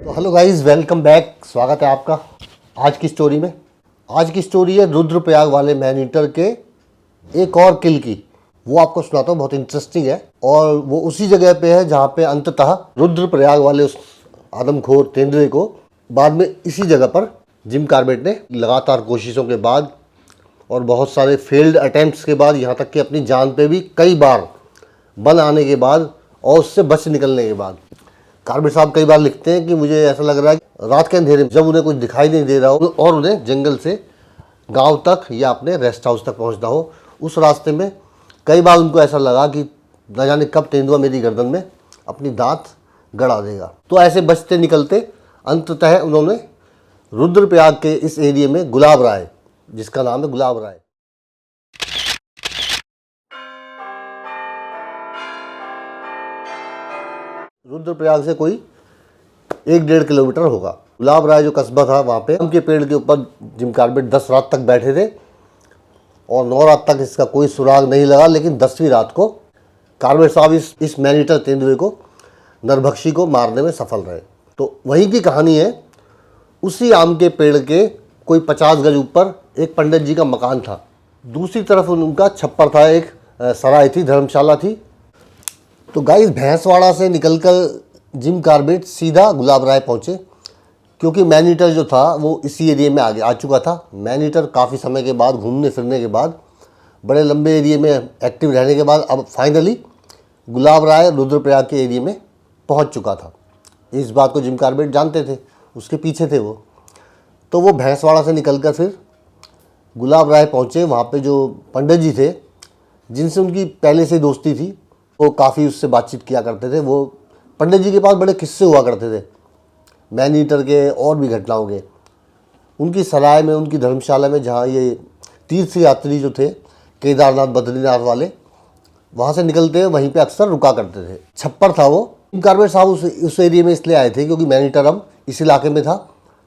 तो hello guys, welcome back. स्वागत है आपका आज की स्टोरी में। आज की स्टोरी है रुद्रप्रयाग वाले मैन ईटर के एक और किल की। वो आपको सुनाता हूँ, बहुत इंटरेस्टिंग है। और वो उसी जगह पे है जहाँ पे अंततः रुद्रप्रयाग वाले उस आदमखोर तेंदुए को बाद में इसी जगह पर जिम कॉर्बेट ने लगातार कोशिशों के बाद और बहुत सारे फेल्ड अटेम्प्ट्स के बाद, यहाँ तक कि अपनी जान पे भी कई बार बल आने के बाद और उससे बच निकलने के बाद, कॉर्बेट साहब कई बार लिखते हैं कि मुझे ऐसा लग रहा है कि रात के अंधेरे में जब उन्हें कुछ दिखाई नहीं दे रहा हो और उन्हें जंगल से गांव तक या अपने रेस्ट हाउस तक पहुंचना हो, उस रास्ते में कई बार उनको ऐसा लगा कि न जाने कब तेंदुआ मेरी गर्दन में अपनी दांत गड़ा देगा। तो ऐसे बचते निकलते अंततः उन्होंने रुद्रप्रयाग के इस एरिया में गुलाब राय, जिसका नाम है गुलाब राय, रुद्रप्रयाग से कोई 1-1.5 किलोमीटर होगा। गुलाब राय जो कस्बा था, वहाँ पे आम के पेड़ के ऊपर जिम कॉर्बेट 10 रात तक बैठे थे और 9 रात तक इसका कोई सुराग नहीं लगा। लेकिन 10वीं रात को कॉर्बेट साहब इस मैन ईटर तेंदुए को, नरभक्षी को मारने में सफल रहे। तो वहीं की कहानी है। उसी आम के पेड़ के कोई 50 गज ऊपर एक पंडित जी का मकान था। दूसरी तरफ उनका छप्पर था, एक सराय थी, धर्मशाला थी। तो गाइस, भैंसवाड़ा से निकलकर जिम कॉर्बेट सीधा गुलाब राय पहुँचे, क्योंकि मैन ईटर जो था वो इसी एरिया में आ चुका था। मैन ईटर काफ़ी समय के बाद, घूमने फिरने के बाद, बड़े लंबे एरिया में एक्टिव रहने के बाद अब फाइनली गुलाब राय रुद्रप्रयाग के एरिया में पहुंच चुका था। इस बात को जिम कॉर्बेट जानते थे, उसके पीछे थे वो। तो वो भैंसवाड़ा से निकलकर फिर गुलाब राय पहुँचे। वहाँ पे जो पंडित जी थे, जिनसे उनकी पहले से दोस्ती थी, वो काफ़ी उससे बातचीत किया करते थे। वो पंडित जी के पास बड़े किस्से हुआ करते थे मैन ईटर के और भी घटनाओं के। उनकी सराय में, उनकी धर्मशाला में, जहाँ ये तीर्थ यात्री जो थे केदारनाथ बद्रीनाथ वाले, वहाँ से निकलते हुए वहीं पे अक्सर रुका करते थे। छप्पर था वो। जिम कॉर्बेट साहब उस एरिया में इसलिए आए थे क्योंकि मैन ईटर अब इस इलाके में था।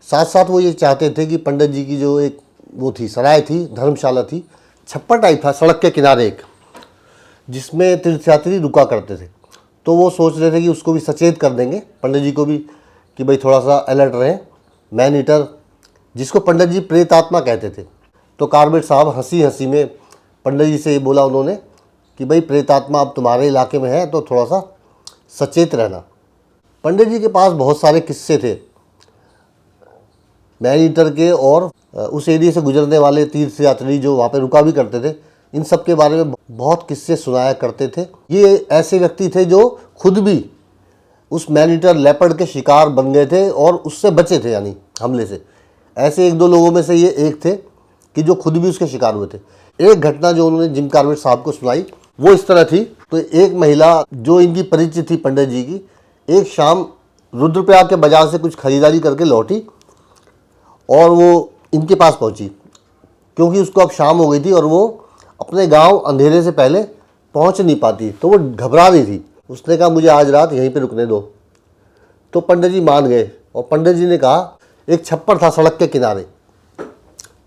साथ साथ वो ये चाहते थे कि पंडित जी की जो एक वो थी, सराय थी, धर्मशाला थी, छप्पर टाइप था सड़क के किनारे एक, जिसमें तीर्थयात्री रुका करते थे। तो वो सोच रहे थे कि उसको भी सचेत कर देंगे, पंडित जी को भी, कि भाई थोड़ा सा अलर्ट रहें। मैन ईटर, जिसको पंडित जी प्रेत आत्मा कहते थे। तो कॉर्बेट साहब हंसी हंसी में पंडित जी से ये बोला उन्होंने कि भाई प्रेत आत्मा अब तुम्हारे इलाके में है तो थोड़ा सा सचेत रहना। पंडित जी के पास बहुत सारे किस्से थे मैन ईटर के, और उस एरिया से गुजरने वाले तीर्थयात्री जो वहाँ पे रुका भी करते थे, इन सब के बारे में बहुत किस्से सुनाया करते थे। ये ऐसे व्यक्ति थे जो खुद भी उस मैन ईटर लेपर्ड के शिकार बन गए थे और उससे बचे थे, यानी हमले से। ऐसे 1-2 लोगों में से ये एक थे कि जो खुद भी उसके शिकार हुए थे। एक घटना जो उन्होंने जिम कॉर्बेट साहब को सुनाई वो इस तरह थी। तो एक महिला जो इनकी परिचित थी पंडित जी की, एक शाम रुद्रप्रयाग के बाजार से कुछ खरीदारी करके लौटी और वो इनके पास पहुंची, क्योंकि उसको अब शाम हो गई थी और वो अपने गांव अंधेरे से पहले पहुंच नहीं पाती। तो वो घबरा रही थी। उसने कहा मुझे आज रात यहीं पे रुकने दो। तो पंडित जी मान गए और पंडित जी ने कहा, एक छप्पर था सड़क के किनारे,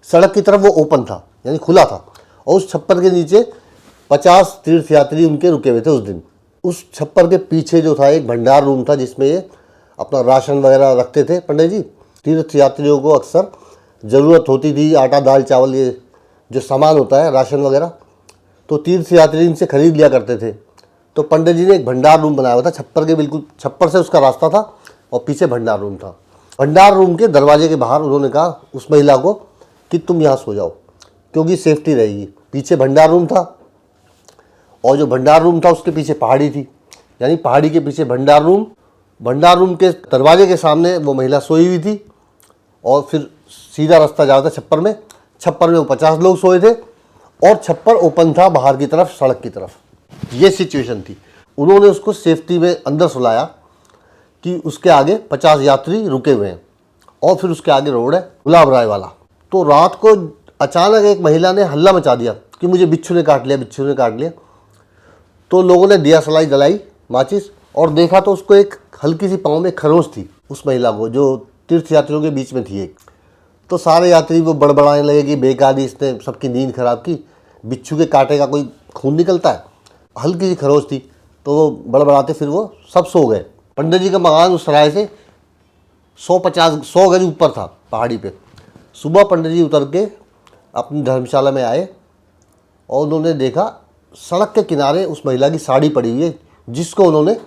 सड़क की तरफ वो ओपन था, यानी खुला था, और उस छप्पर के नीचे 50 तीर्थयात्री उनके रुके हुए थे उस दिन। उस छप्पर के पीछे जो था एक भंडार रूम था, जिसमें ये अपना राशन वगैरह रखते थे पंडित जी। तीर्थयात्रियों को अक्सर ज़रूरत होती थी आटा दाल चावल, ये जो सामान होता है राशन वगैरह, तो तीर्थयात्री इनसे खरीद लिया करते थे। तो पंडित जी ने एक भंडार रूम बनाया हुआ था छप्पर के बिल्कुल, छप्पर से उसका रास्ता था और पीछे भंडार रूम था। भंडार रूम के दरवाजे के बाहर उन्होंने कहा उस महिला को कि तुम यहाँ सो जाओ, क्योंकि सेफ्टी रहेगी। पीछे भंडार रूम था और जो भंडार रूम था उसके पीछे पहाड़ी थी, यानी पहाड़ी के पीछे भंडार रूम। भंडार रूम के दरवाजे के सामने वो महिला सोई हुई थी और फिर सीधा रास्ता जाता था छप्पर में। छप्पर में वो 50 लोग सोए थे और छप्पर ओपन था बाहर की तरफ, सड़क की तरफ। ये सिचुएशन थी। उन्होंने उसको सेफ्टी में अंदर सुलाया कि उसके आगे 50 यात्री रुके हुए हैं और फिर उसके आगे रोड है गुलाब राय वाला। तो रात को अचानक एक महिला ने हल्ला मचा दिया कि मुझे बिच्छू ने काट लिया, बिच्छू ने काट लिया। तो लोगों ने दिया सलाई जलाई, माचिस, और देखा तो उसको एक हल्की सी पाँव में खरोंच थी, उस महिला को, जो तीर्थयात्रियों के बीच में थी एक। तो सारे यात्री वो बड़बड़ाने लगे कि बेकार ही इसने सबकी नींद खराब की, बिच्छू के काटे का कोई खून निकलता है। हल्की सी खरोच थी। तो वो बड़बड़ाते फिर वो सब सो गए। पंडित जी का मकान उस सराय से 100 गज ऊपर था पहाड़ी पे। सुबह पंडित जी उतर के अपनी धर्मशाला में आए और उन्होंने देखा सड़क के किनारे उस महिला की साड़ी पड़ी हुई है, जिसको उन्होंने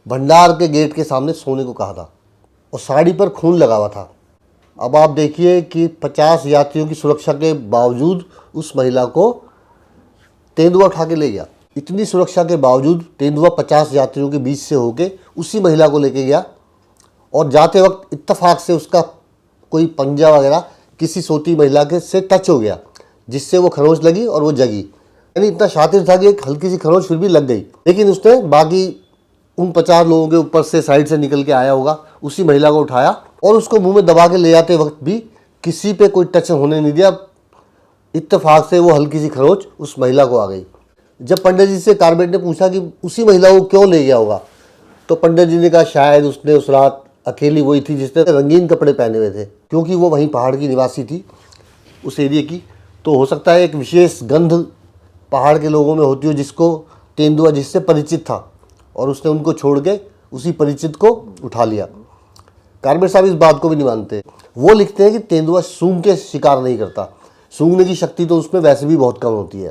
भंडार के गेट के सामने सोने को कहा था, और साड़ी पर खून लगा हुआ था। अब आप देखिए कि 50 यात्रियों की सुरक्षा के बावजूद उस महिला को तेंदुआ उठा के ले गया। इतनी सुरक्षा के बावजूद तेंदुआ 50 यात्रियों के बीच से होके उसी महिला को लेके गया, और जाते वक्त इत्तेफाक से उसका कोई पंजा वगैरह किसी सोती महिला के से टच हो गया, जिससे वो खरोंच लगी और वो जगी। यानी इतना शातिर था कि एक हल्की सी खरोंच फिर भी लग गई, लेकिन उसने बाकी उन 50 लोगों के ऊपर से साइड से निकल के आया होगा, उसी महिला को उठाया और उसको मुंह में दबा के ले जाते वक्त भी किसी पे कोई टच होने नहीं दिया। इत्तेफाक से वो हल्की सी खरोंच उस महिला को आ गई। जब पंडित जी से कारबेट ने पूछा कि उसी महिला को क्यों ले गया होगा, तो पंडित जी ने कहा शायद उसने उस रात अकेली वही थी जिसने रंगीन कपड़े पहने हुए थे, क्योंकि वो वहीं पहाड़ की निवासी थी उस एरिया की। तो हो सकता है एक विशेष गंध पहाड़ के लोगों में होती हो जिसको तेंदुआ जिससे परिचित था, और उसने उनको छोड़ के उसी परिचित को उठा लिया। कारबेट साहब इस बात को भी नहीं मानते। वो लिखते हैं कि तेंदुआ सूंघ के शिकार नहीं करता, सूंघने की शक्ति तो उसमें वैसे भी बहुत कम होती है।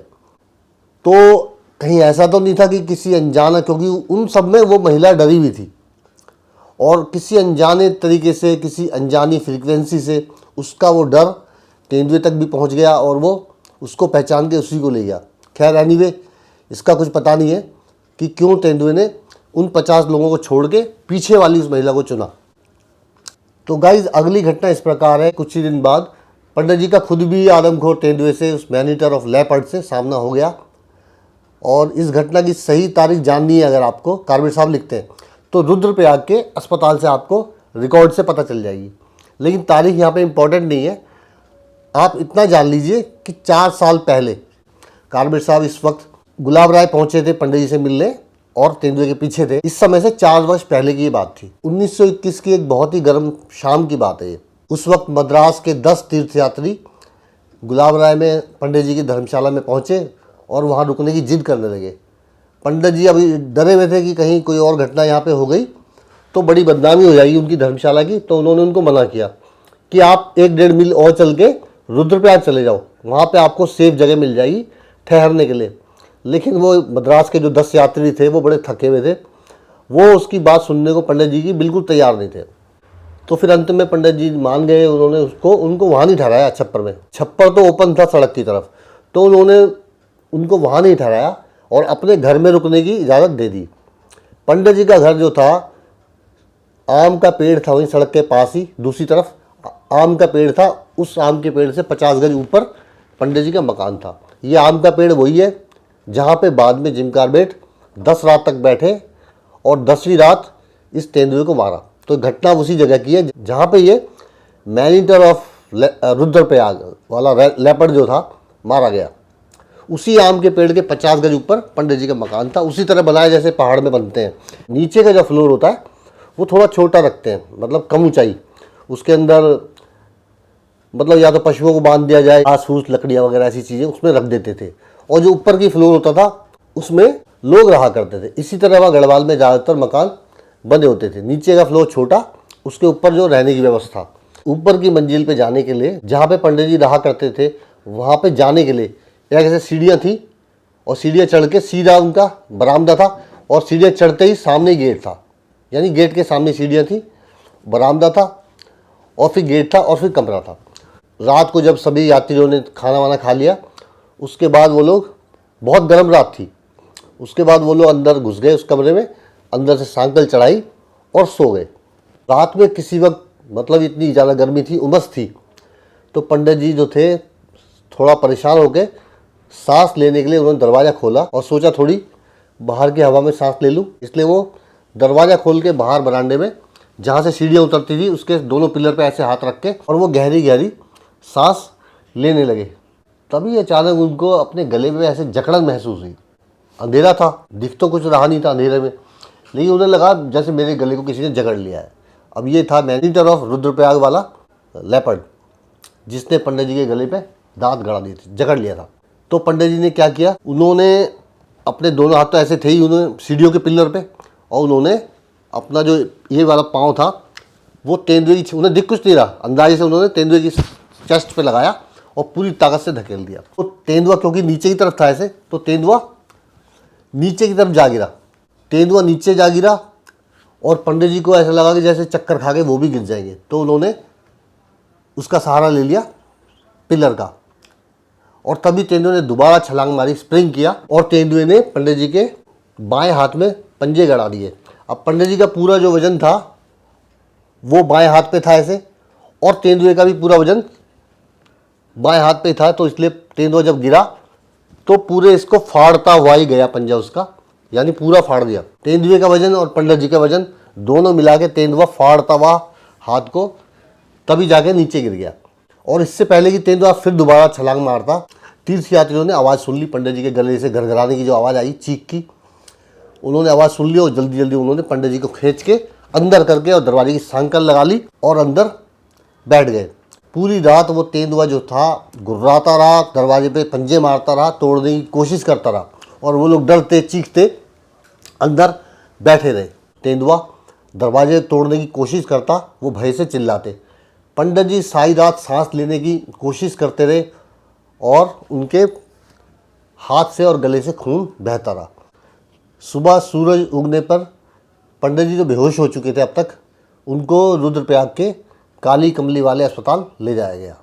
तो कहीं ऐसा तो नहीं था कि किसी अनजाना, क्योंकि उन सब में वो महिला डरी हुई थी और किसी अनजाने तरीके से, किसी अनजानी फ्रीक्वेंसी से उसका वो डर तेंदुए तक भी पहुंच गया और वो उसको पहचान के उसी को ले गया। खैर एनीवे, इसका कुछ पता नहीं है कि क्यों तेंदुए ने उन 50 लोगों को छोड़ के पीछे वाली उस महिला को चुना। तो गाइज अगली घटना इस प्रकार है। कुछ ही दिन बाद पंडित जी का खुद भी आदमखोर तेंदुए से, उस मैनीटर ऑफ लेपर्ड से सामना हो गया। और इस घटना की सही तारीख जाननी है अगर आपको, कारबेट साहब लिखते हैं, तो रुद्रप्रयाग के अस्पताल से आपको रिकॉर्ड से पता चल जाएगी। लेकिन तारीख यहाँ पे इम्पोर्टेंट नहीं है। आप इतना जान लीजिए कि 4 साल पहले कारबेट साहब इस वक्त गुलाब राय पहुंचे थे पंडित जी से मिलने और तेंदुए के पीछे थे। इस समय से 4 वर्ष पहले की ये बात थी। 1921 की एक बहुत ही गर्म शाम की बात है ये। उस वक्त मद्रास के 10 तीर्थयात्री गुलाब राय में पंडित जी की धर्मशाला में पहुंचे और वहां रुकने की जिद करने लगे। पंडित जी अभी डरे हुए थे कि कहीं कोई और घटना यहाँ पे हो गई तो बड़ी बदनामी हो जाएगी उनकी धर्मशाला की। तो उन्होंने उनको मना किया कि आप 1-1.5 मील और चल के रुद्रप्रयाग चले जाओ, वहाँ पे आपको सेफ जगह मिल जाएगी ठहरने के लिए। लेकिन वो मद्रास के जो 10 यात्री थे वो बड़े थके हुए थे, वो उसकी बात सुनने को पंडित जी की बिल्कुल तैयार नहीं थे। तो फिर अंत में पंडित जी मान गए। उन्होंने उनको वहाँ नहीं ठहराया छप्पर में। छप्पर तो ओपन था सड़क की तरफ, तो उन्होंने उनको वहाँ नहीं ठहराया और अपने घर में रुकने की इजाज़त दे दी। पंडित जी का घर जो था, आम का पेड़ था वहीं सड़क के पास ही, दूसरी तरफ आम का पेड़ था। उस आम के पेड़ से 50 गज ऊपर पंडित जी का मकान था। ये आम का पेड़ वही है जहाँ पे बाद में जिम कारबेट 10 रात तक बैठे और 10वीं रात इस तेंदुए को मारा। तो घटना उसी जगह की है जहाँ पे ये मैनीटर ऑफ रुद्रप्रयाग वाला लेपर्ड जो था मारा गया। उसी आम के पेड़ के 50 गज ऊपर पंडित जी का मकान था। उसी तरह बनाया जैसे पहाड़ में बनते हैं। नीचे का जो फ्लोर होता है वो थोड़ा छोटा रखते हैं, मतलब कम ऊंचाई। उसके अंदर मतलब या तो पशुओं को बांध दिया जाए, घास फूस लकड़ियाँ वगैरह ऐसी चीज़ें उसमें रख देते थे। और जो ऊपर की फ्लोर होता था उसमें लोग रहा करते थे। इसी तरह वह गढ़वाल में ज़्यादातर मकान बने होते थे। नीचे का फ्लोर छोटा, उसके ऊपर जो रहने की व्यवस्था। ऊपर की मंजिल पे जाने के लिए, जहाँ पे पंडित जी रहा करते थे, वहाँ पे जाने के लिए एक ऐसे सीढ़ियाँ थी और सीढ़ियाँ चढ़ के सीधा उनका बरामदा था। और सीढ़ियाँ चढ़ते ही सामने गेट था, यानी गेट के सामने सीढ़ियाँ थी, बरामदा था और फिर गेट था और फिर कमरा था। रात को जब सभी यात्रियों ने खाना वाना खा लिया, उसके बाद वो लोग, बहुत गर्म रात थी, उसके बाद वो लोग अंदर घुस गए उस कमरे में, अंदर से सांकल चढ़ाई और सो गए। रात में किसी वक्त मतलब इतनी ज़्यादा गर्मी थी, उमस थी, तो पंडित जी जो थे थोड़ा परेशान हो गए। सांस लेने के लिए उन्होंने दरवाज़ा खोला और सोचा थोड़ी बाहर की हवा में सांस ले लूँ। इसलिए वो दरवाज़ा खोल के बाहर बरामदे में, जहाँ से सीढ़ियाँ उतरती थी, उसके दोनों पिलर पे ऐसे हाथ रख के और वो गहरी गहरी सांस लेने लगे। तभी अचानक उनको अपने गले में ऐसे जकड़न महसूस हुई। अंधेरा था, दिख तो कुछ रहा नहीं था अंधेरे में, लेकिन उन्हें लगा जैसे मेरे गले को किसी ने जकड़ लिया है। अब ये था मैनीटर ऑफ रुद्रप्रयाग वाला लेपर्ड, जिसने पंडित जी के गले पे दांत गड़ा दिए थे, जकड़ लिया था। तो पंडित जी ने क्या किया, उन्होंने अपने दोनों हाथ तो ऐसे थे ही, उन्होंने सीढ़ियों के पिलर पे, और उन्होंने अपना जो ये वाला पाँव था वो तेंदुए की, उन्हें दिख कुछ नहीं रहा, अंदाजे से उन्होंने तेंदुए की चेस्ट पे लगाया और पूरी ताकत से धकेल दिया। तो तेंदुआ क्योंकि नीचे की तरफ था ऐसे, तो तेंदुआ नीचे की तरफ जा गिरा। तेंदुआ नीचे जा गिरा और पंडित जी को ऐसा लगा कि जैसे चक्कर खा के वो भी गिर जाएंगे, तो उन्होंने उसका सहारा ले लिया पिलर का, और तभी तेंदुए ने दोबारा छलांग मारी, स्प्रिंग किया, और तेंदुए ने पंडित जी के बाएं हाथ में पंजे गड़ा दिए। अब पंडित जी का पूरा जो वजन था वो बाएं हाथ पे था ऐसे, और तेंदुए का भी पूरा वजन बाएं हाथ पे था, तो इसलिए तेंदुआ जब गिरा तो पूरे इसको फाड़ता हुआ ही गया पंजा उसका, यानी पूरा फाड़ दिया। तेंदुए का वजन और पंडित जी का वजन दोनों मिला के तेंदुआ फाड़ता हुआ हाथ को तभी जाके नीचे गिर गया। और इससे पहले कि तेंदुआ फिर दोबारा छलांग मारता, तीर्थयात्रियों ने आवाज़ सुन ली, पंडित जी के गले से घरघराने की जो आवाज़ आई, चीख की, उन्होंने आवाज़ सुन ली और जल्दी जल्दी उन्होंने पंडित जी को खींच के अंदर करके और दरवाजे की सांकल लगा ली और अंदर बैठ गए। पूरी रात वो तेंदुआ जो था गुर्राता रहा, दरवाजे पे पंजे मारता रहा, तोड़ने की कोशिश करता रहा, और वो लोग डरते चीखते अंदर बैठे रहे। तेंदुआ दरवाजे तोड़ने की कोशिश करता, वो भय से चिल्लाते। पंडित जी सारी रात सांस लेने की कोशिश करते रहे और उनके हाथ से और गले से खून बहता रहा। सुबह सूरज उगने पर पंडित जी जो बेहोश हो चुके थे अब तक, उनको रुद्रप्रयाग के काली कमली वाले अस्पताल ले जाया गया,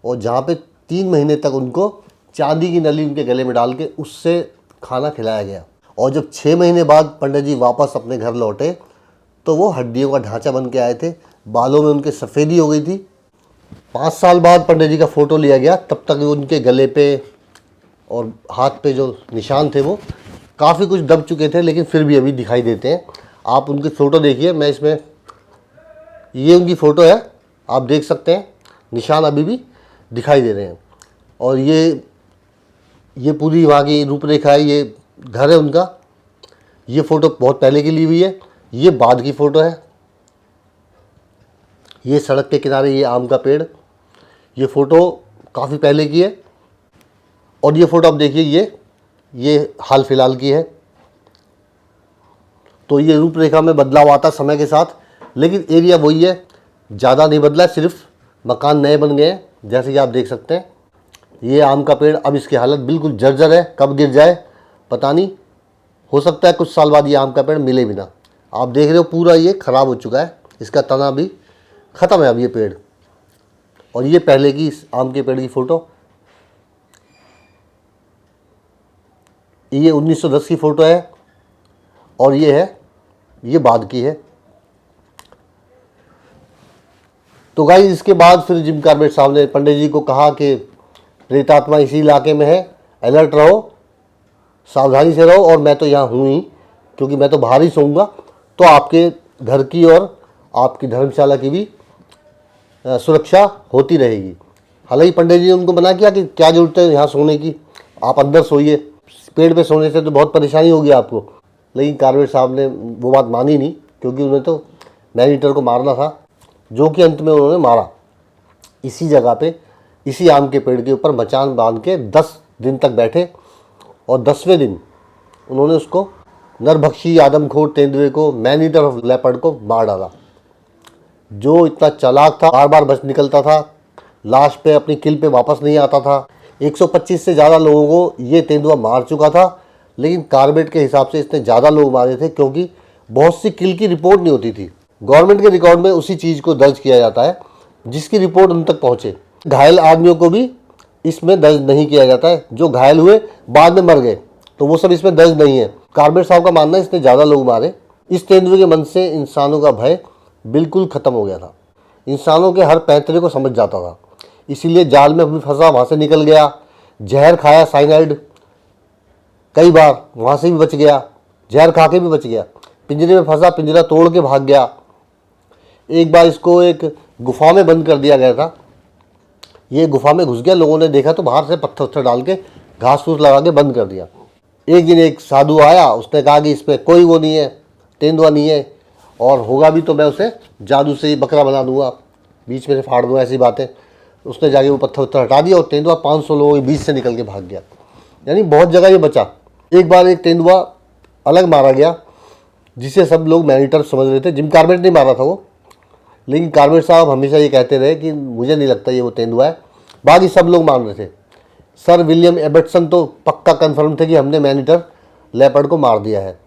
और जहाँ पे 3 महीने तक उनको चांदी की नली उनके गले में डाल के उससे खाना खिलाया गया। और जब 6 महीने बाद पंडित जी वापस अपने घर लौटे तो वो हड्डियों का ढांचा बन के आए थे, बालों में उनके सफ़ेदी हो गई थी। 5 साल बाद पंडित जी का फ़ोटो लिया गया, तब तक उनके गले पे और हाथ पे जो निशान थे वो काफ़ी कुछ दब चुके थे, लेकिन फिर भी अभी दिखाई देते हैं। आप उनकी फ़ोटो देखिए, मैं इसमें, ये उनकी फ़ोटो है, आप देख सकते हैं निशान अभी भी दिखाई दे रहे हैं। और ये पूरी वहाँ की रूपरेखा है, ये घर है उनका। ये फ़ोटो बहुत पहले की ली हुई है, ये बाद की फ़ोटो है। ये सड़क के किनारे ये आम का पेड़, ये फ़ोटो काफ़ी पहले की है। और ये फ़ोटो आप देखिए, ये हाल फिलहाल की है। तो ये रूपरेखा में बदलाव आता समय के साथ, लेकिन एरिया वही है, ज़्यादा नहीं बदला, सिर्फ मकान नए बन गए हैं, जैसे कि आप देख सकते हैं। ये आम का पेड़ अब इसकी हालत बिल्कुल जर्जर है, कब गिर जाए पता नहीं, हो सकता है कुछ साल बाद ये आम का पेड़ मिले भी ना। आप देख रहे हो पूरा ये ख़राब हो चुका है, इसका तना भी ख़त्म है अब ये पेड़। और ये पहले की इस आम के पेड़ की फ़ोटो, ये 1910 की फ़ोटो है, और ये बाद की है। तो गाइस इसके बाद फिर जिम कॉर्बेट साहब ने पंडित जी को कहा कि प्रेतात्मा इसी इलाके में है, अलर्ट रहो, सावधानी से रहो, और मैं तो यहाँ हूँ ही, क्योंकि मैं तो बाहर ही सोऊंगा, तो आपके घर की और आपकी धर्मशाला की भी सुरक्षा होती रहेगी। हालांकि पंडित जी ने उनको मना किया कि क्या जरूरत है यहाँ सोने की, आप अंदर सोइए, पेड़ पे सोने से तो बहुत परेशानी होगी आपको। लेकिन कॉर्बेट साहब ने वो बात मानी नहीं, क्योंकि उन्हें तो मैनीटर को मारना था, जो कि अंत में उन्होंने मारा इसी जगह पे, इसी आम के पेड़ के ऊपर मचान बांध के 10 दिन तक बैठे, और 10वें दिन उन्होंने उसको नरभक्षी आदमखोर तेंदुए को, मैन ईटर ऑफ लेपर्ड को मार डाला, जो इतना चालाक था, बार बार बच निकलता था, लाश पे अपनी किल पे वापस नहीं आता था। 125 से ज़्यादा लोगों को ये तेंदुआ मार चुका था, लेकिन कॉर्बेट के हिसाब से इसने ज़्यादा लोग मारे थे, क्योंकि बहुत सी किल की रिपोर्ट नहीं होती थी। गवर्नमेंट के रिकॉर्ड में उसी चीज़ को दर्ज किया जाता है जिसकी रिपोर्ट उन तक पहुँचे। घायल आदमियों को भी इसमें दर्ज नहीं किया जाता है, जो घायल हुए बाद में मर गए, तो वो सब इसमें दर्ज नहीं है। कॉर्बेट साहब का मानना है इसने ज़्यादा लोग मारे। इस तेंदुए के मन से इंसानों का भय बिल्कुल ख़त्म हो गया था, इंसानों के हर पैंतरे को समझ जाता था, इसीलिए जाल में भी फंसा, वहाँ से निकल गया, जहर खाया साइनाइड कई बार, वहाँ से भी बच गया, जहर खा के भी बच गया, पिंजरे में फंसा, पिंजरा तोड़ के भाग गया। एक बार इसको एक गुफा में बंद कर दिया गया था, ये गुफा में घुस गया, लोगों ने देखा तो बाहर से पत्थर उत्थर डाल के घास फूस लगा के बंद कर दिया। एक दिन एक साधु आया, उसने कहा कि इसमें कोई वो नहीं है, तेंदुआ नहीं है, और होगा भी तो मैं उसे जादू से ही बकरा बना दूंगा, बीच में से फाड़ दूंगा, ऐसी बातें। उसने जाके वो पत्थर उत्थर हटा दिया और तेंदुआ 500 लोगों के बीच से निकल के भाग गया, यानी बहुत जगह ये बचा। एक बार एक तेंदुआ अलग मारा गया, जिसे सब लोग मैनीटर समझ रहे थे, जिम कॉर्बेट ने मारा था वो, लेकिन कार्बेट साहब हमेशा ये कहते रहे कि मुझे नहीं लगता ये वो तेंदुआ है। बाकी सब लोग मान रहे थे। सर विलियम एबर्टसन तो पक्का कन्फर्म थे कि हमने मैनीटर लेपर्ड को मार दिया है।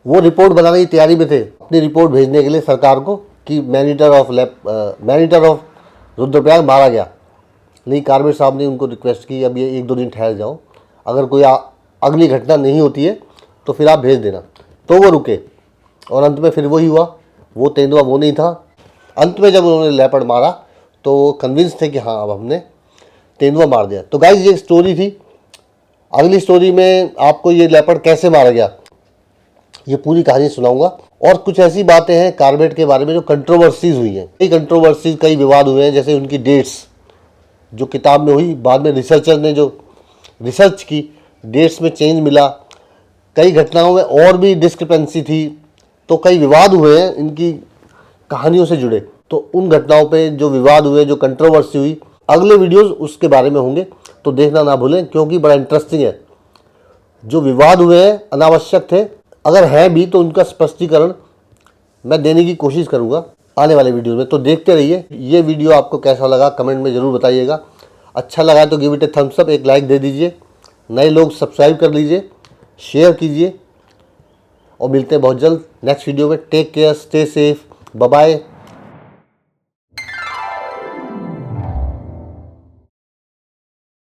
वो रिपोर्ट बनाने की तैयारी में थे, अपनी रिपोर्ट भेजने के लिए सरकार को कि मैनीटर ऑफ रुद्रप्रयाग मारा गया। लेकिन कार्बेट साहब ने उनको रिक्वेस्ट की अब ये 1-2 दिन ठहर जाओ, अगर कोई अगली घटना नहीं होती है तो फिर आप भेज देना। तो वो रुके और अंत में फिर वही हुआ, वो तेंदुआ वो नहीं था। अंत में जब उन्होंने लेपर्ड मारा तो वो कन्विंस थे कि हाँ अब हमने तेंदुआ मार दिया। तो गाइस ये स्टोरी थी। अगली स्टोरी में आपको ये लेपर्ड कैसे मारा गया ये पूरी कहानी सुनाऊंगा। और कुछ ऐसी बातें हैं कार्बेट के बारे में जो कंट्रोवर्सीज हुई हैं, कई विवाद हुए हैं। जैसे उनकी डेट्स जो किताब में हुई, बाद में रिसर्चर ने जो रिसर्च की, डेट्स में चेंज मिला, कई घटनाओं में और भी डिस्क्रिपेंसी थी। तो कई विवाद हुए हैं इनकी कहानियों से जुड़े। तो उन घटनाओं पे जो विवाद हुए, जो कंट्रोवर्सी हुई, अगले वीडियोस उसके बारे में होंगे, तो देखना ना भूलें क्योंकि बड़ा इंटरेस्टिंग है। जो विवाद हुए हैं अनावश्यक थे, अगर हैं भी तो उनका स्पष्टीकरण मैं देने की कोशिश करूंगा आने वाले वीडियो में। तो देखते रहिए। ये वीडियो आपको कैसा लगा कमेंट में ज़रूर बताइएगा। अच्छा लगा तो give it a thumbs up, एक लाइक दे दीजिए। नए लोग सब्सक्राइब कर लीजिए, शेयर कीजिए और मिलते हैं बहुत जल्द नेक्स्ट वीडियो में। Take care, stay safe, bye bye.